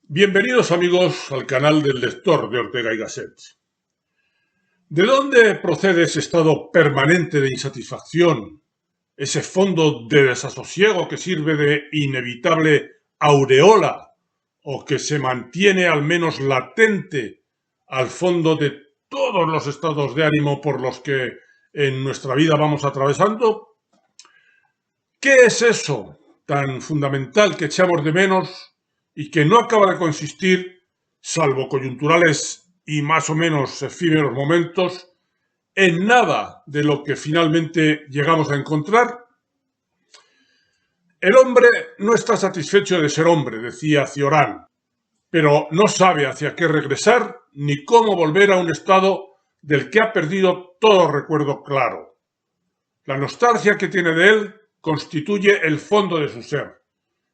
Bienvenidos amigos al canal del lector de Ortega y Gasset. ¿De dónde procede ese estado permanente de insatisfacción, ese fondo de desasosiego que sirve de inevitable aureola o que se mantiene al menos latente al fondo de todos los estados de ánimo por los que en nuestra vida vamos atravesando? ¿Qué es eso tan fundamental que echamos de menos y que no acaba de consistir, salvo coyunturales y más o menos efímeros momentos, en nada de lo que finalmente llegamos a encontrar? El hombre no está satisfecho de ser hombre, decía Cioran, pero no sabe hacia qué regresar ni cómo volver a un estado del que ha perdido todo recuerdo claro. La nostalgia que tiene de él constituye el fondo de su ser,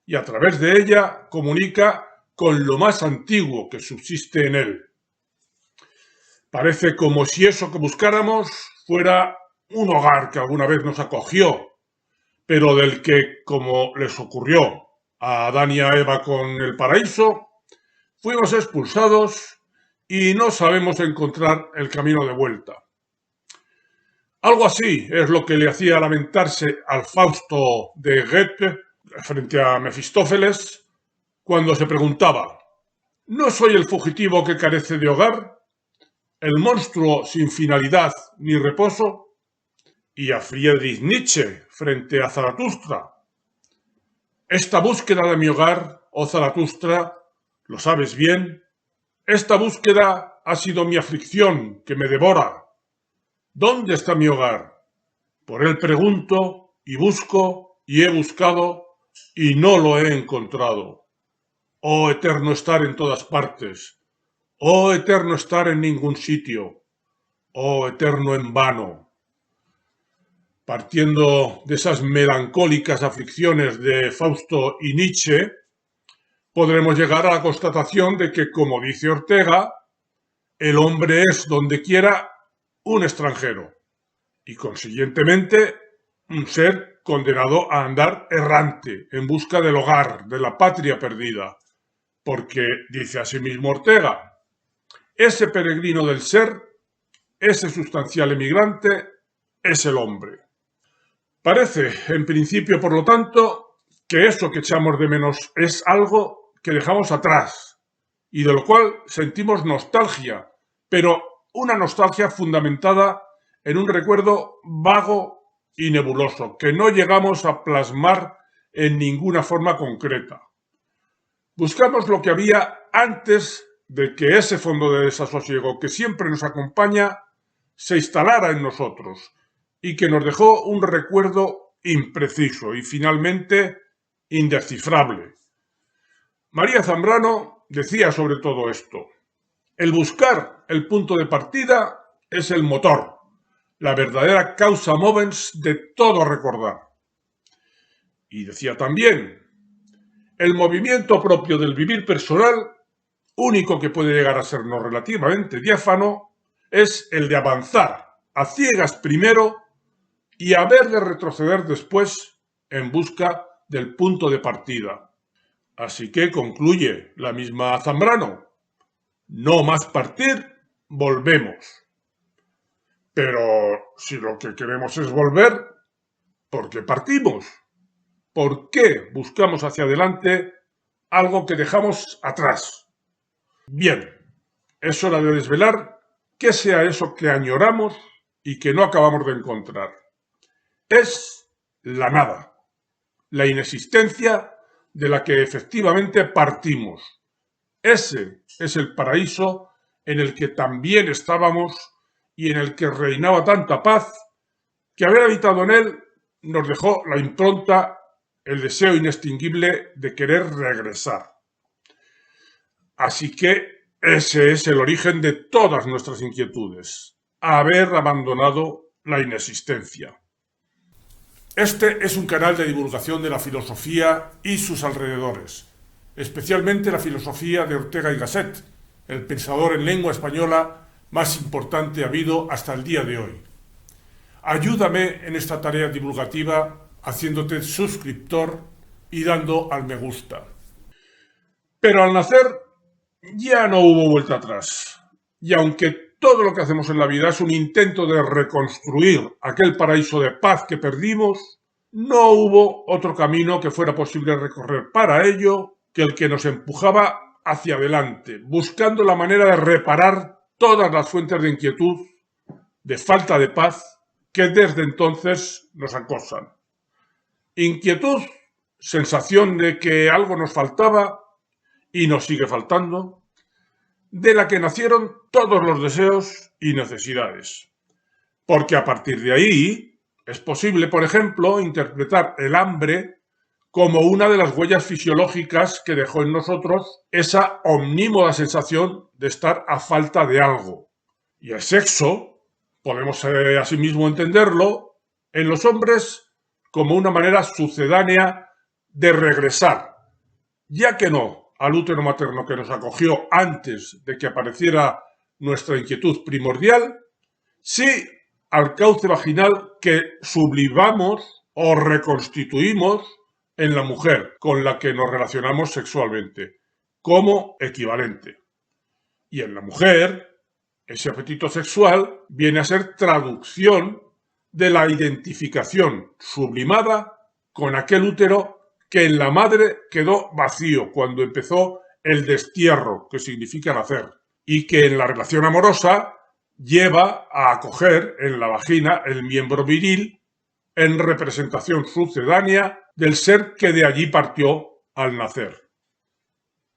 y a través de ella comunica con lo más antiguo que subsiste en él. Parece como si eso que buscáramos fuera un hogar que alguna vez nos acogió, pero del que, como les ocurrió a Adán y a Eva con el paraíso, fuimos expulsados y no sabemos encontrar el camino de vuelta. Algo así es lo que le hacía lamentarse al Fausto de Goethe frente a Mefistófeles cuando se preguntaba: ¿no soy el fugitivo que carece de hogar, el monstruo sin finalidad ni reposo? Y a Friedrich Nietzsche frente a Zaratustra: esta búsqueda de mi hogar, oh Zaratustra, lo sabes bien, esta búsqueda ha sido mi aflicción que me devora. ¿Dónde está mi hogar? Por él pregunto y busco y he buscado y no lo he encontrado. Oh eterno estar en todas partes, oh eterno estar en ningún sitio, oh eterno en vano. Partiendo de esas melancólicas aflicciones de Fausto y Nietzsche, podremos llegar a la constatación de que, como dice Ortega, el hombre es donde quiera un extranjero y, consiguientemente, un ser condenado a andar errante en busca del hogar, de la patria perdida, porque, dice asimismo Ortega, ese peregrino del ser, ese sustancial emigrante, es el hombre. Parece, en principio, por lo tanto, que eso que echamos de menos es algo que dejamos atrás y de lo cual sentimos nostalgia, pero una nostalgia fundamentada en un recuerdo vago y nebuloso, que no llegamos a plasmar en ninguna forma concreta. Buscamos lo que había antes de que ese fondo de desasosiego que siempre nos acompaña se instalara en nosotros y que nos dejó un recuerdo impreciso y finalmente indescifrable. María Zambrano decía sobre todo esto: el buscar el punto de partida es el motor, la verdadera causa movens de todo recordar. Y decía también: el movimiento propio del vivir personal, único que puede llegar a sernos relativamente diáfano, es el de avanzar a ciegas primero y haber de retroceder después en busca del punto de partida. Así que concluye la misma Zambrano: no más partir, volvemos. Pero si lo que queremos es volver, ¿por qué partimos? ¿Por qué buscamos hacia adelante algo que dejamos atrás? Bien, es hora de desvelar qué sea eso que añoramos y que no acabamos de encontrar. Es la nada, la inexistencia de la que efectivamente partimos. Ese es el paraíso en el que también estábamos y en el que reinaba tanta paz, que haber habitado en él nos dejó la impronta, el deseo inextinguible de querer regresar. Así que ese es el origen de todas nuestras inquietudes: haber abandonado la inexistencia. Este es un canal de divulgación de la filosofía y sus alrededores, especialmente la filosofía de Ortega y Gasset, el pensador en lengua española más importante habido hasta el día de hoy. Ayúdame en esta tarea divulgativa haciéndote suscriptor y dando al me gusta. Pero al nacer ya no hubo vuelta atrás. Y aunque todo lo que hacemos en la vida es un intento de reconstruir aquel paraíso de paz que perdimos, no hubo otro camino que fuera posible recorrer para ello que el que nos empujaba hacia adelante, buscando la manera de reparar todas las fuentes de inquietud, de falta de paz, que desde entonces nos acosan. Inquietud, sensación de que algo nos faltaba y nos sigue faltando, de la que nacieron todos los deseos y necesidades. Porque a partir de ahí es posible, por ejemplo, interpretar el hambre como una de las huellas fisiológicas que dejó en nosotros esa omnímoda sensación de estar a falta de algo. Y el sexo, podemos asimismo entenderlo, en los hombres como una manera sucedánea de regresar, ya que no al útero materno que nos acogió antes de que apareciera nuestra inquietud primordial, sí al cauce vaginal que sublimamos o reconstituimos en la mujer con la que nos relacionamos sexualmente, como equivalente. Y en la mujer, ese apetito sexual viene a ser traducción de la identificación sublimada con aquel útero que en la madre quedó vacío cuando empezó el destierro, que significa nacer, y que en la relación amorosa lleva a acoger en la vagina el miembro viril en representación sucedánea del ser que de allí partió al nacer.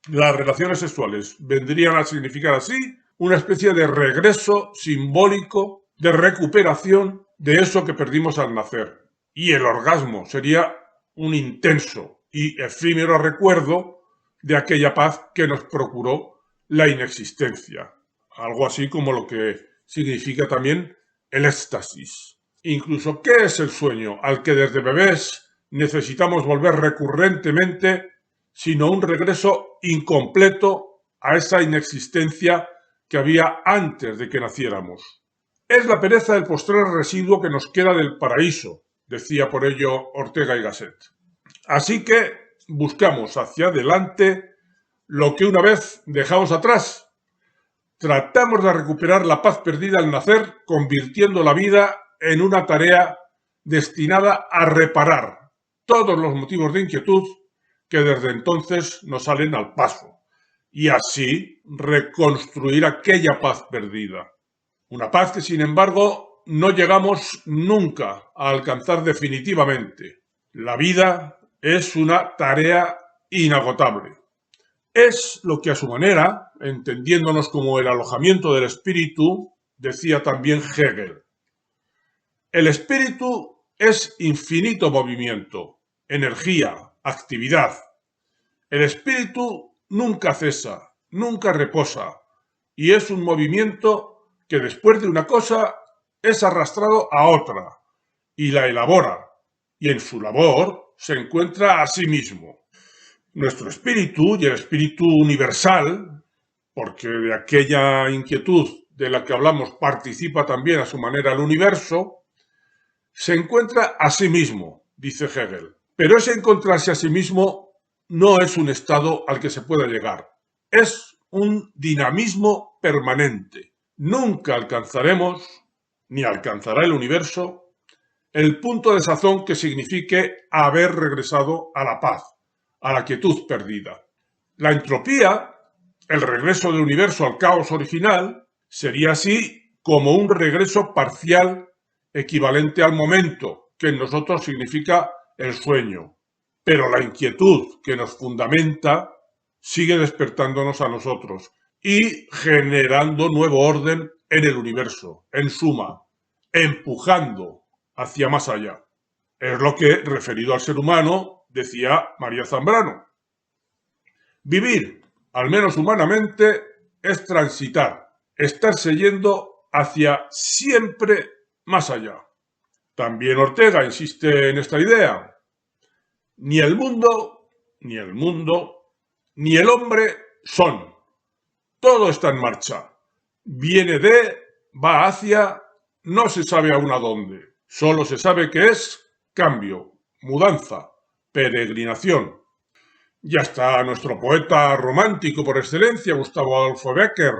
Las relaciones sexuales vendrían a significar así una especie de regreso simbólico, de recuperación de eso que perdimos al nacer. Y el orgasmo sería un intenso y efímero recuerdo de aquella paz que nos procuró la inexistencia. Algo así como lo que significa también el éxtasis. Incluso, ¿qué es el sueño al que desde bebés necesitamos volver recurrentemente, sino un regreso incompleto a esa inexistencia que había antes de que naciéramos? Es la pereza del postrer residuo que nos queda del paraíso, decía por ello Ortega y Gasset. Así que buscamos hacia adelante lo que una vez dejamos atrás. Tratamos de recuperar la paz perdida al nacer, convirtiendo la vida en una tarea destinada a reparar todos los motivos de inquietud que desde entonces nos salen al paso, y así reconstruir aquella paz perdida. Una paz que, sin embargo, no llegamos nunca a alcanzar definitivamente. La vida es una tarea inagotable. Es lo que a su manera, entendiéndonos como el alojamiento del espíritu, decía también Hegel. El espíritu es infinito movimiento, energía, actividad. El espíritu nunca cesa, nunca reposa, y es un movimiento que después de una cosa es arrastrado a otra, y la elabora, y en su labor se encuentra a sí mismo. Nuestro espíritu y el espíritu universal, porque de aquella inquietud de la que hablamos participa también a su manera el universo, se encuentra a sí mismo, dice Hegel. Pero ese encontrarse a sí mismo no es un estado al que se pueda llegar. Es un dinamismo permanente. Nunca alcanzaremos, ni alcanzará el universo, el punto de sazón que signifique haber regresado a la paz, a la quietud perdida. La entropía, el regreso del universo al caos original, sería así como un regreso parcial equivalente al momento, que en nosotros significa el sueño. Pero la inquietud que nos fundamenta sigue despertándonos a nosotros y generando nuevo orden en el universo, en suma, empujando hacia más allá. Es lo que, referido al ser humano, decía María Zambrano. Vivir, al menos humanamente, es transitar, estarse yendo hacia siempre más allá. También Ortega insiste en esta idea. Ni el mundo, ni el hombre son. Todo está en marcha. Viene de, va hacia, no se sabe aún a dónde. Solo se sabe que es cambio, mudanza, peregrinación. Ya está nuestro poeta romántico por excelencia, Gustavo Adolfo Bécquer,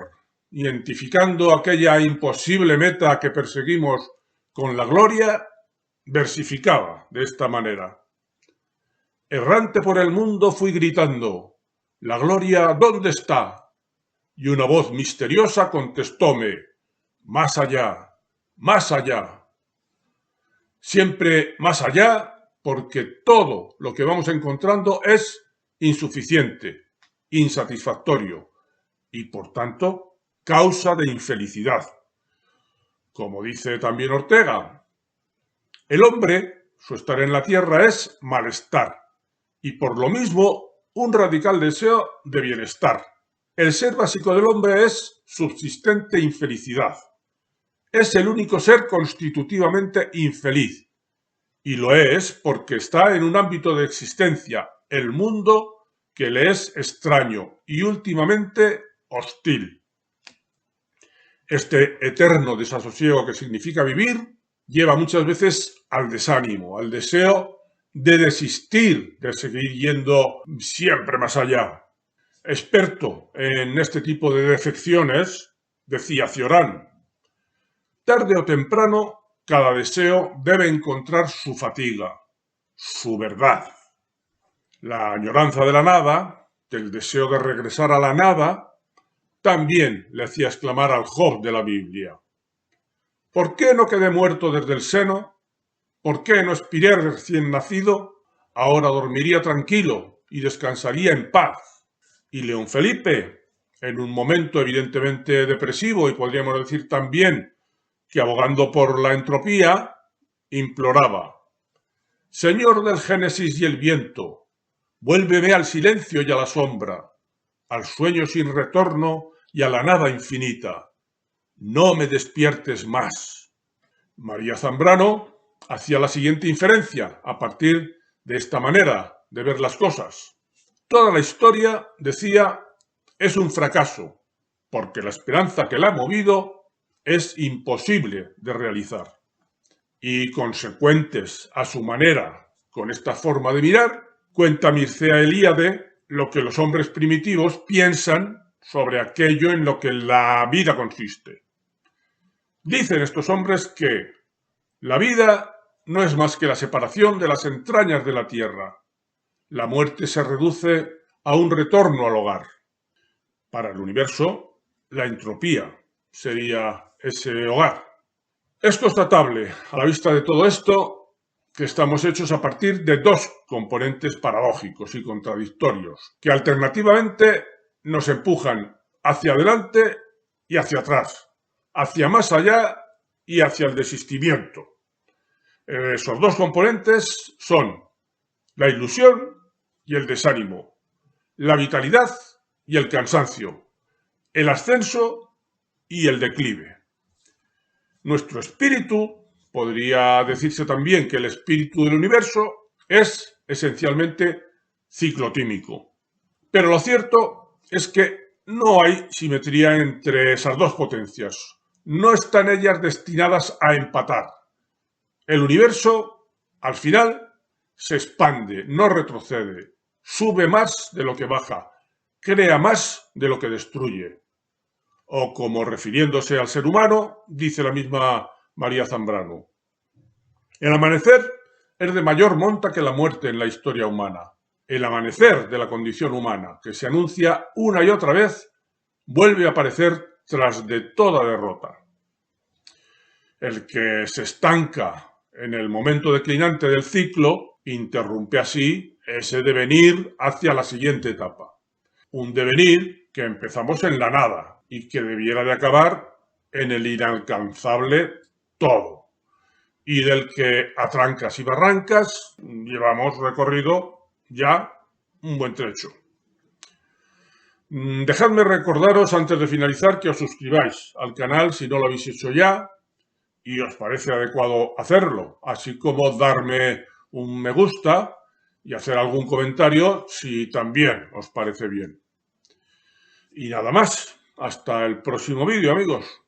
identificando aquella imposible meta que perseguimos con la gloria, versificaba de esta manera. Errante por el mundo fui gritando, ¿la gloria dónde está? Y una voz misteriosa contestóme, más allá, más allá. Siempre más allá, porque todo lo que vamos encontrando es insuficiente, insatisfactorio y, por tanto, causa de infelicidad. Como dice también Ortega, el hombre, su estar en la tierra es malestar y, por lo mismo, un radical deseo de bienestar. El ser básico del hombre es subsistente infelicidad. Es el único ser constitutivamente infeliz. Y lo es porque está en un ámbito de existencia, el mundo, que le es extraño y últimamente hostil. Este eterno desasosiego que significa vivir lleva muchas veces al desánimo, al deseo de desistir, de seguir yendo siempre más allá. Experto en este tipo de defecciones, decía Cioran, tarde o temprano cada deseo debe encontrar su fatiga, su verdad. La añoranza de la nada, del deseo de regresar a la nada, también le hacía exclamar al Job de la Biblia. ¿Por qué no quedé muerto desde el seno? ¿Por qué no expiré recién nacido? Ahora dormiría tranquilo y descansaría en paz. Y León Felipe, en un momento evidentemente depresivo y podríamos decir también que abogando por la entropía, imploraba, Señor del Génesis y el viento, vuélveme al silencio y a la sombra, al sueño sin retorno y a la nada infinita. No me despiertes más. María Zambrano hacía la siguiente inferencia a partir de esta manera de ver las cosas. Toda la historia, decía, es un fracaso, porque la esperanza que la ha movido es imposible de realizar. Y consecuentes a su manera con esta forma de mirar, cuenta Mircea Eliade lo que los hombres primitivos piensan sobre aquello en lo que la vida consiste. Dicen estos hombres que la vida no es más que la separación de las entrañas de la tierra. La muerte se reduce a un retorno al hogar. Para el universo, la entropía sería ese hogar. Es constatable, a la vista de todo esto, que estamos hechos a partir de dos componentes paradójicos y contradictorios, que alternativamente nos empujan hacia adelante y hacia atrás, hacia más allá y hacia el desistimiento. Esos dos componentes son la ilusión y el desánimo, la vitalidad y el cansancio, el ascenso y el declive. Nuestro espíritu, podría decirse también que el espíritu del universo, es esencialmente ciclotímico. Pero lo cierto es que no hay simetría entre esas dos potencias. No están ellas destinadas a empatar. El universo, al final, se expande, no retrocede, sube más de lo que baja, crea más de lo que destruye. O como refiriéndose al ser humano, dice la misma María Zambrano. El amanecer es de mayor monta que la muerte en la historia humana. El amanecer de la condición humana, que se anuncia una y otra vez, vuelve a aparecer tras de toda derrota. El que se estanca en el momento declinante del ciclo interrumpe así ese devenir hacia la siguiente etapa. Un devenir que empezamos en la nada y que debiera de acabar en el inalcanzable todo, y del que a trancas y barrancas llevamos recorrido ya un buen trecho. Dejadme recordaros antes de finalizar que os suscribáis al canal si no lo habéis hecho ya y os parece adecuado hacerlo, así como darme un me gusta y hacer algún comentario si también os parece bien. Y nada más. Hasta el próximo vídeo, amigos.